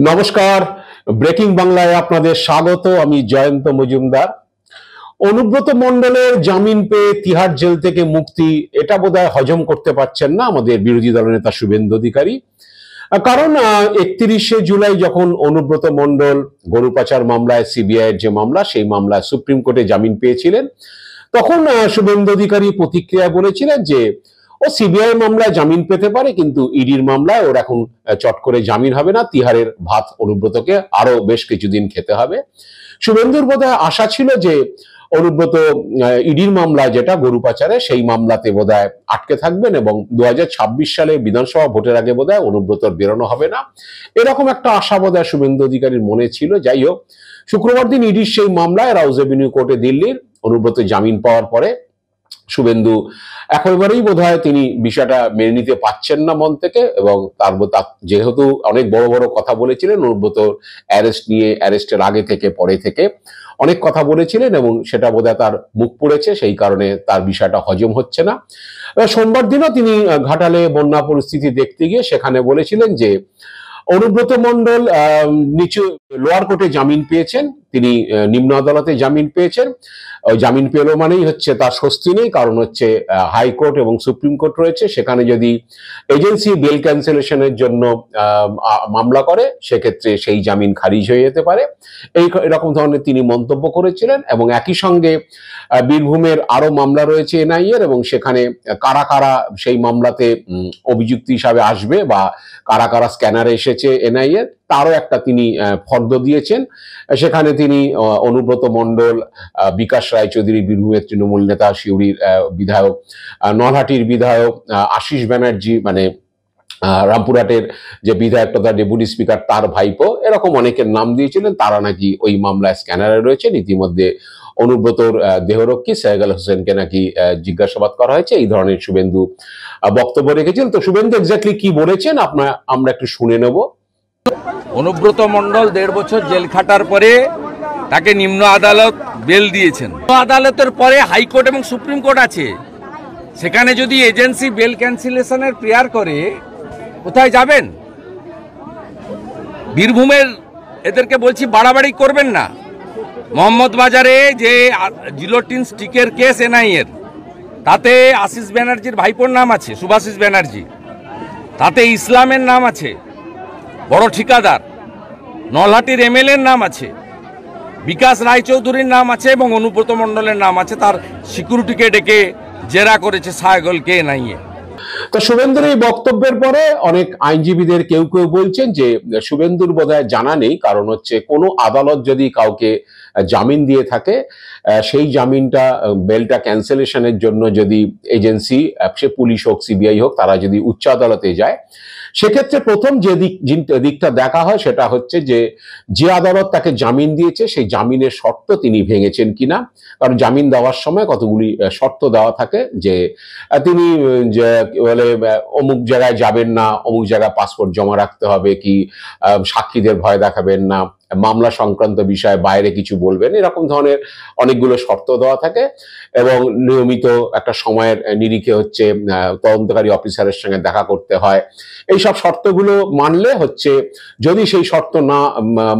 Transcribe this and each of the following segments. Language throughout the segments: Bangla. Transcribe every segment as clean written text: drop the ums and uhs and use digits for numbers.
নমস্কার, ব্রেকিং বাংলায় আপনাদের স্বাগত। আমি জয়ন্ত মজুমদার। অনুব্রত মণ্ডলের জামিন পেয়ে তিহার জেল থেকে মুক্তি, এটা বোধহয় হজম করতে পারছেন না আমাদের বিরোধী দলনেতা শুভেন্দু অধিকারী। কারণ 31শে জুলাই যখন অনুব্রত মণ্ডল গরু পাচার মামলায়, সিবিআই এর যে মামলা, সেই মামলায় সুপ্রিম কোর্টে জামিন পেয়েছিলেন, তখন শুভেন্দু অধিকারী প্রতিক্রিয়া বলেছিলেন যে ও সিবিআই মামলায় জামিন পেতে পারে, কিন্তু ইডির মামলায় ওর এখন চট করে জামিন হবে না, তিহারের ভাত অনুব্রতকে আরো বেশ কিছুদিন খেতে হবে। শুভেন্দুর বোধহয় আশা ছিল যে অনুব্রত ইডির মামলায়, যেটা গরু পাচারে, সেই মামলাতে বোধহয় আটকে থাকবেন এবং 2026 সালে বিধানসভা ভোটের আগে বোধহয় অনুব্রতর বেরোনো হবে না, এরকম একটা আশা বোধহয় শুভেন্দু অধিকারীর মনে ছিল। যাই হোক, শুক্রবার দিন ইডির সেই মামলায় রাউজ এভিনিউ কোর্টে দিল্লির অনুব্রত জামিন পাওয়ার পরে শুভেন্দু একেবারেই বোধহয় তিনি বিষয়টা মেনে নিতে পারছেন না মন থেকে, এবং তার যেহেতু অনেক বড় বড় কথা বলেছিলেন অনুব্রত অ্যারেস্ট নিয়ে, অ্যারেস্টের আগে থেকে পরে থেকে অনেক কথা বলেছিলেন এবং সেটা বোধহয় তার মুখ পুড়েছে, সেই কারণে তার বিষয়টা হজম হচ্ছে না। সোমবার দিনও তিনি ঘাটালে বন্যা পরিস্থিতি দেখতে গিয়ে সেখানে বলেছিলেন যে অনুব্রত মণ্ডল লোয়ার কোর্টে জামিন পেয়েছেন, তিনি নিম্ন আদালতে জামিন পেয়েছেন। জামিন পেল মানেই হচ্ছে তার স্বস্তি নেই, কারণ হচ্ছে হাইকোর্ট এবং সুপ্রিম কোর্ট রয়েছে, সেখানে যদি এজেন্সি বেল ক্যান্সেলেশনের জন্য মামলা করে, সেক্ষেত্রে সেই জামিন খারিজ হয়ে যেতে পারে, এরকম ধরনের তিনি মন্তব্য করেছিলেন। এবং একই সঙ্গে বীরভূমের আরো মামলা রয়েছে এনআইএর, এবং সেখানে কারা কারা সেই মামলাতে অভিযুক্ত হিসাবে আসবে বা কারা কারা স্ক্যানারে এসেছে এনআইএর, তারও একটা তিনি ফর্দ দিয়েছেন। সেখানে তিনি অনুব্রত মণ্ডল, বিকাশ রায়চৌধুরী বীরভূমের তৃণমূল নেতা, সিউড়ির বিধায়ক, নলহাটির বিধায়ক আশিস ব্যানার্জি, মানে রামপুরহাটের যে বিধায়ক তথা ডেপুটি স্পিকার, তার ভাইপো, এরকম অনেকের নাম দিয়েছিলেন, তারা নাকি ওই মামলায় স্ক্যানারে রয়েছেন। ইতিমধ্যে অনুব্রতর দেহরক্ষী সাইগাল হোসেনকে নাকি জিজ্ঞাসাবাদ করা হয়েছে, এই ধরনের শুভেন্দু বক্তব্য রেখেছেন। তো শুভেন্দু এক্স্যাক্টলি কি বলেছেন আমরা একটু শুনে নেব। অনুব্রত মণ্ডল 1.5 বছর জেল খাটার পরে তাকে নিম্ন আদালত বেল দিয়েছেন। আদালতের পরে হাইকোর্ট এবং সুপ্রিম কোর্ট আছে, সেখানে যদি এজেন্সি বেল ক্যান্সেলেশনের প্রেয়ার করে, কোথায় যাবেন? বীরভূমের এদেরকে বলছি বাড়াবাড়ি করবেন না। মোহাম্মদ বাজারে যে জিলোটিন স্টিকের কেস এনআইএর, তাতে আশিস ব্যানার্জির ভাইপোর নাম আছে, সুভাষিস ব্যানার্জি, তাতে ইসলামের নাম আছে, বড় ঠিকাদার, নলহাটির এমএলএর নাম আছে, বিকাশ রায়চৌধুরীর নাম আছে এবং অনুব্রত মণ্ডলের নাম আছে। তার সিকিউরিটিকে ডেকে জেরা করেছে সাইগলকে এনআইএ। তো শুভেন্দুর এই বক্তব্যের পরে অনেক আইনজীবীদের কেউ কেউ বলছেন যে শুভেন্দুর বোধহয় জানা নেই, কারণ হচ্ছে কোনো আদালত যদি কাউকে জামিন দিয়ে থাকে, সেই জামিনটা বেলটা ক্যান্সেলেশনের জন্য যদি এজেন্সি, সে পুলিশ হোক সিবিআই হোক, তারা যদি উচ্চ আদালতে যায়, সেক্ষেত্রে প্রথম যে দিকটা দেখা হয় সেটা হচ্ছে যে আদালত তাকে জামিন দিয়েছে সেই জামিনের শর্ত তিনি ভেঙেছেন কিনা। কারণ জামিন দেওয়ার সময় কতগুলি শর্ত দেওয়া থাকে, যে তিনি বলে অমুক জায়গায় যাবেন না, অমুক জায়গায় পাসপোর্ট জমা রাখতে হবে, কি সাক্ষীদের ভয় দেখাবেন না, মামলা সংক্রান্ত বিষয়ে বাইরে কিছু বলবেন, এরকম ধরনের অনেকগুলো শর্ত দেওয়া থাকে। এবং নিয়মিত একটা সময়ের নিরিখে হচ্ছে তদন্তকারী অফিসারের সঙ্গে দেখা করতে হয়। এইসব শর্তগুলো মানলে হচ্ছে, যদি সেই শর্ত না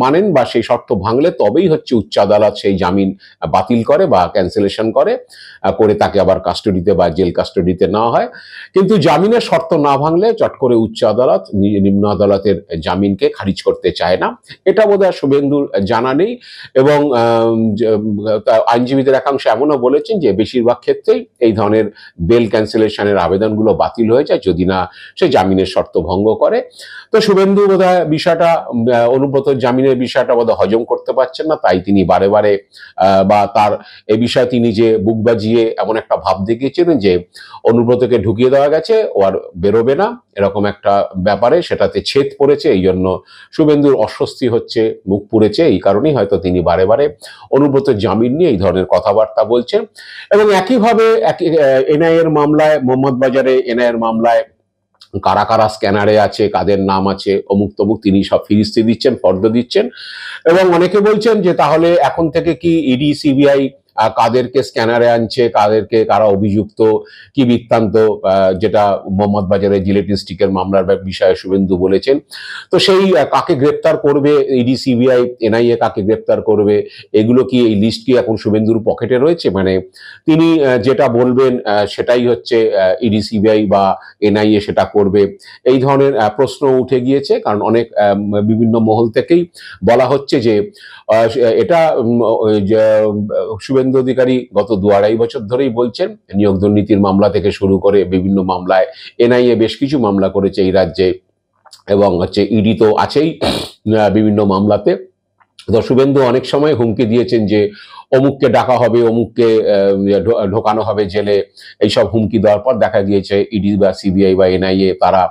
মানেন বা সেই শর্ত ভাঙলে, তবেই হচ্ছে উচ্চ আদালত সেই জামিন বাতিল করে বা ক্যান্সেলেশন করে তাকে আবার কাস্টডিতে বা জেল কাস্টডিতে নেওয়া হয়। কিন্তু জামিনের শর্ত না ভাঙলে চট করে উচ্চ আদালত নিম্ন আদালতের জামিনকে খারিজ করতে চায় না। এটা বোধহয় শুভেন্দুর জানা নেই। এবং আইনজীবীদের একাংশ এমনও বলেছেন যে বেশিরভাগ ক্ষেত্রেই এই ধরনের বেল ক্যান্সেলেশনের আবেদনগুলো বাতিল হয়ে যায় যদি না সে জামিনের শর্ত ভঙ্গ করে। তো শুভেন্দু বোধহয় বিষয়টা, অনুব্রত জামিনের বিষয়টা বোধহয় হজম করতে পারছেন না, তাই তিনি বারে বারে বা তার এ বিষয়ে তিনি যে বুক বাজিয়ে এমন একটা ভাব দেখিয়েছিলেন যে অনুব্রতকে ঢুকিয়ে দেওয়া গেছে, ও আর বেরোবে না, এরকম একটা ব্যাপারে সেটাতে ছেদ পড়েছে। এই জন্য শুভেন্দুর অস্বস্তি হচ্ছে, মুখ পুড়েছে, এই কারণেই হয়তো তিনি বারে বারে অনুব্রতের জামিন নিয়ে এই ধরনের কথাবার্তা বলছেন। এবং একইভাবে এনআইএর মামলায়, মোহাম্মদ বাজারে এনআইএর মামলায় কারা কারা স্ক্যানারে আছে, কাদের নাম আছে, অমুক তমুক, তিনি সব ফিরিস্তি দিচ্ছেন, ফর্দ দিচ্ছেন। এবং অনেকে বলছেন যে তাহলে এখন থেকে কি ইডি সিবিআই কাদেরকে স্ক্যানারে আনছে, কারা অভিযুক্ত, কি বৃত্তান্ত, যেটা মোহাম্মদ বাজারে জিলেটিন স্টিকের মামলার বিষয়ে শুভেন্দু বলেছেন। তো সেই কাকে গ্রেপ্তার করবে ইডি, সিবিআই, এনআইএ কাকে গ্রেপ্তার করবে, এগুলো কি, এই লিস্ট কি এখন শুভেন্দুর পকেটে রয়েছে? মানে তিনি যেটা বলবেন সেটাই হচ্ছে ইডি, সিবিআই বা এনআইএ সেটা করবে, এই ধরনের প্রশ্ন উঠে গিয়েছে। কারণ অনেক বিভিন্ন মহল থেকেই বলা হচ্ছে যে এটা শুভেন্দু অধিকারী গত 2-2.5 বছর ধরেই বলছেন, নিয়োগ দুর্নীতির মামলা থেকে শুরু করে বিভিন্ন মামলায় এনআইএ বেশ কিছু মামলা করেছে এই রাজ্যে, এবং হচ্ছে ইডি তো আছেই বিভিন্ন মামলাতে। তো শুভেন্দু অনেক সময় হুমকি দিয়েছেন যে অমুককে ডাকা হবে, অমুককে ঢোকানো হবে জেলে, এইসব হুমকি দেওয়ার পর দেখা গিয়েছে ইডি বা সিবিআই বা এনআইএ তারা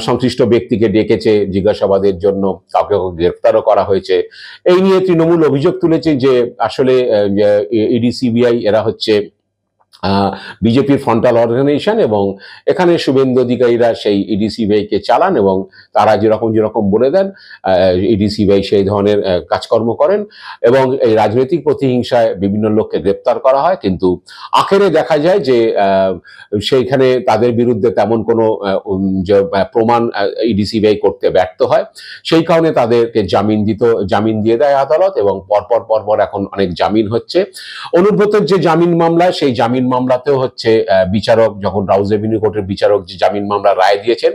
সংশ্লিষ্ট ব্যক্তিকে ডেকেছে জিজ্ঞাসাবাদের জন্য, কাউকে গ্রেফতারও করা হয়েছে। এই নিয়ে তৃণমূল অভিযোগ তুলেছে যে আসলে ইডি, সিবিআই এরা হচ্ছে বিজেপির ফ্রন্টাল অর্গানাইজেশন, এবং এখানে শুভেন্দু অধিকারীরা সেই ইডি, সিবিআইকে চালান, এবং তারা যেরকম বলে দেন ইডি, সিবিআই সেই ধরনের কাজকর্ম করেন, এবং এই রাজনৈতিক প্রতিহিংসায় বিভিন্ন লোককে গ্রেপ্তার করা হয়। কিন্তু আখেরে দেখা যায় যে সেইখানে তাদের বিরুদ্ধে তেমন কোনো প্রমাণ ইডি, সিবিআই করতে ব্যর্থ হয়। সেই কারণে তাদেরকে জামিন দিয়ে দেয় আদালত, এবং পরপর এখন অনেক জামিন হচ্ছে। অনুব্রতের যে জামিন মামলা, সেই জামিন মামলাতেও হচ্ছে বিচারক, যখন রাউজ এভিনিউ কোর্টের বিচারক যে জামিন মামলা রায় দিয়েছেন,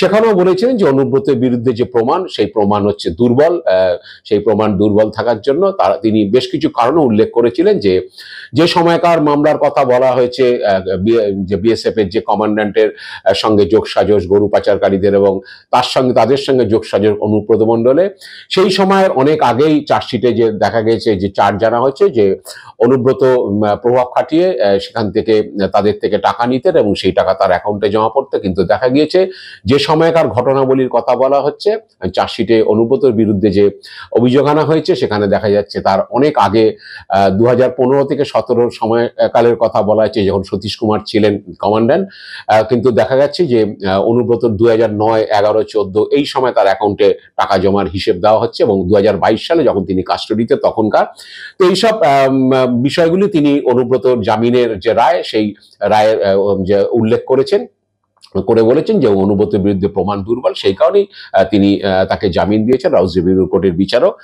সেখানেও বলেছিলেন যে অনুব্রতের বিরুদ্ধে যে প্রমাণ, সেই প্রমাণ হচ্ছে দুর্বল। সেই প্রমাণ দুর্বল থাকার জন্য তিনি বেশ কিছু কারণ উল্লেখ করেছিলেন, যে সময়কার মামলার কথা বলা হয়েছে, যে বিএসএফ এর যে কমান্ড্যান্টের সঙ্গে যোগসাজশ গরু পাচারকারীদের, এবং তাদের সঙ্গে যোগসাজশ অনুব্রত মণ্ডলে, সেই সময়ের অনেক আগেই চার্জশিটে যে দেখা গেছে যে চার্জ জানা হয়েছে যে অনুব্রত প্রভাব খাটিয়ে সেখান থেকে তাদের থেকে টাকা নিতেন, এবং সেই টাকা তার অ্যাকাউন্টে জমা পড়তে। কিন্তু দেখা গিয়েছে যে সময়কার ঘটনাবলীর কথা বলা হচ্ছে, চার্জশিটে অনুব্রতর বিরুদ্ধে যে অভিযোগ আনা হয়েছে, সেখানে দেখা যাচ্ছে তার অনেক আগে 2015 থেকে 17 সময়কালের কথা বলা হয়েছে, যখন সতীশ কুমার ছিলেন কমান্ড্যান্ট। কিন্তু দেখা যাচ্ছে যে অনুব্রত 2009, 11, 14 এই সময় তার অ্যাকাউন্টে টাকা জমার হিসেব দেওয়া হচ্ছে, এবং 2022 সালে যখন তিনি কাস্টডিতে তখনকার। তো এইসব বিষয়গুলি তিনি অনুব্রতর জামিনের যে রায়, সেই রায়ের যে উল্লেখ করেছেন, করে বলেছেন যে অনুব্রতের বিরুদ্ধে প্রমাণ দুর্বল, সেই কারণেই তিনি তাকে জামিন দিয়েছেন রাউজ এভিনিউ কোর্টের বিচারক।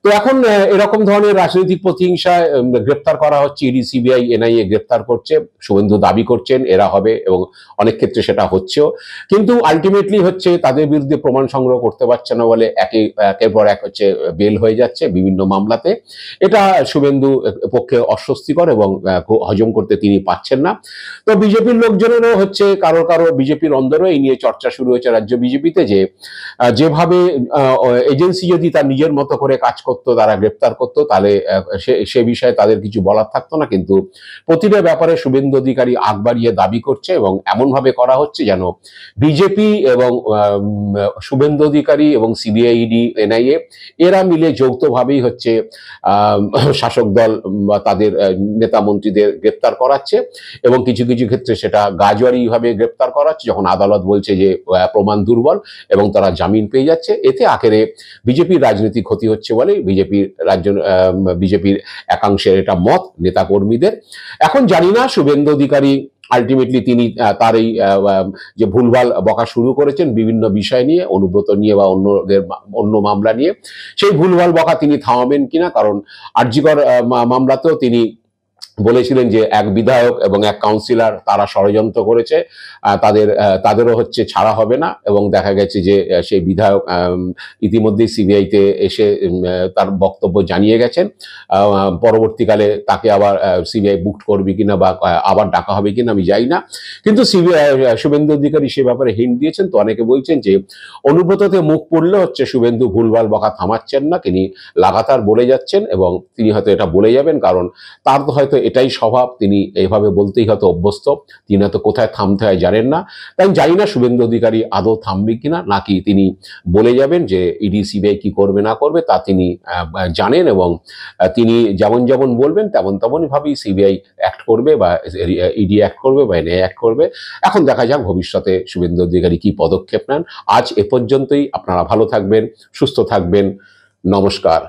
তো এখন এরকম ধরনের রাজনৈতিক প্রতিহিংসায় গ্রেপ্তার করা হচ্ছে, ইডি, সিবিআই, এনআইএ গ্রেপ্তার করছে। শুভেন্দু দাবি করছেন এরা হবে, এবং অনেক ক্ষেত্রে সেটা হচ্ছেও, কিন্তু আলটিমেটলি হচ্ছে তাদের বিরুদ্ধে প্রমাণ সংগ্রহ করতে পারছে না বলে একের পর এক হচ্ছে বেল হয়ে যাচ্ছে বিভিন্ন মামলাতে। এটা শুভেন্দু পক্ষে অস্বস্তিকর, এবং হজম করতে তিনি পাচ্ছেন না। তো বিজেপির লোকজনেরও হচ্ছে কারো বিজেপির অন্দরও এই নিয়ে চর্চা শুরু হয়েছে রাজ্য বিজেপিতে, যেভাবে এজেন্সি যদি তার নিজের মতো করে কাজ করতো, তারা গ্রেপ্তার করতো, তাহলে সে বিষয়ে তাদের কিছু বলার থাকতো না। কিন্তু প্রতিটা ব্যাপারে শুভেন্দু অধিকারী আগ বাড়িয়ে দাবি করছে, এবং এমন ভাবে করা হচ্ছে যেন বিজেপি এবং শুভেন্দু অধিকারী এবং সিবিআই, ইডি, এনআইএ এরা মিলে যৌথভাবেই হচ্ছে শাসক দল বা তাদের নেতা মন্ত্রীদের গ্রেপ্তার করাচ্ছে, এবং কিছু কিছু ক্ষেত্রে সেটা গাজোয়ারি ভাবে গ্রেপ্তার করাচ্ছে, যখন আদালত বলছে যে প্রমাণ দুর্বল এবং তারা জামিন পেয়ে যাচ্ছে। এতে আখেরে বিজেপির রাজনীতি ক্ষতি হচ্ছে বলে বিজেপির একাংশের এটা মত, নেতাকর্মীদের। এখন জানি না শুভেন্দু অধিকারী আলটিমেটলি তিনি তার এই যে ভুলভাল বকা শুরু করেছেন বিভিন্ন বিষয় নিয়ে, অনুব্রত নিয়ে বা অন্য মামলা নিয়ে, সেই ভুলভাল বকা তিনি থামাবেন কিনা। কারণ আরজিকর মামলাতেও তিনি বলেছিলেন যে এক বিধায়ক এবং এক কাউন্সিলর তারা ষড়যন্ত্র করেছে, তাদেরও হচ্ছে ছাড়া হবে না, এবং দেখা গেছে যে সেই বিধায়ক ইতিমধ্যেই সিবিআইতে এসে তার বক্তব্য জানিয়ে গেছেন। পরবর্তীকালে তাকে আবার সিবিআই বুক করবে কিনা বা আবার ডাকা হবে কিনা আমি জানি না, কিন্তু শুভেন্দু অধিকারী সে ব্যাপারে হিন্ট দিয়েছেন। তো অনেকে বলছেন যে অনুব্রততে মুখ পড়লে হচ্ছে শুভেন্দু ভুলভাল বকা থামাচ্ছেন না, তিনি লাগাতার বলে যাচ্ছেন, এবং তিনি হয়তো এটা বলে যাবেন, কারণ তার তো হয়তো এটাই স্বভাব, তিনি এইভাবে বলতেই হয়তো অভ্যস্ত, তিনি হয়তো কোথায় থামতে হয় জানেন না। তাই জানি না শুভেন্দু অধিকারী আদৌ থামবে কিনা, নাকি তিনি বলে যাবেন যে ইডি, সিবিআই কি করবে না করবে তা তিনি জানেন, এবং তিনি যেমন বলবেন তেমনই ভাবেই সিবিআই অ্যাক্ট করবে বা ইডি অ্যাক্ট করবে বা এনআইএ অ্যাক্ট করবে। এখন দেখা যাক ভবিষ্যতে শুভেন্দু অধিকারী কি পদক্ষেপ নেন। আজ এ পর্যন্তই। আপনারা ভালো থাকবেন, সুস্থ থাকবেন। নমস্কার।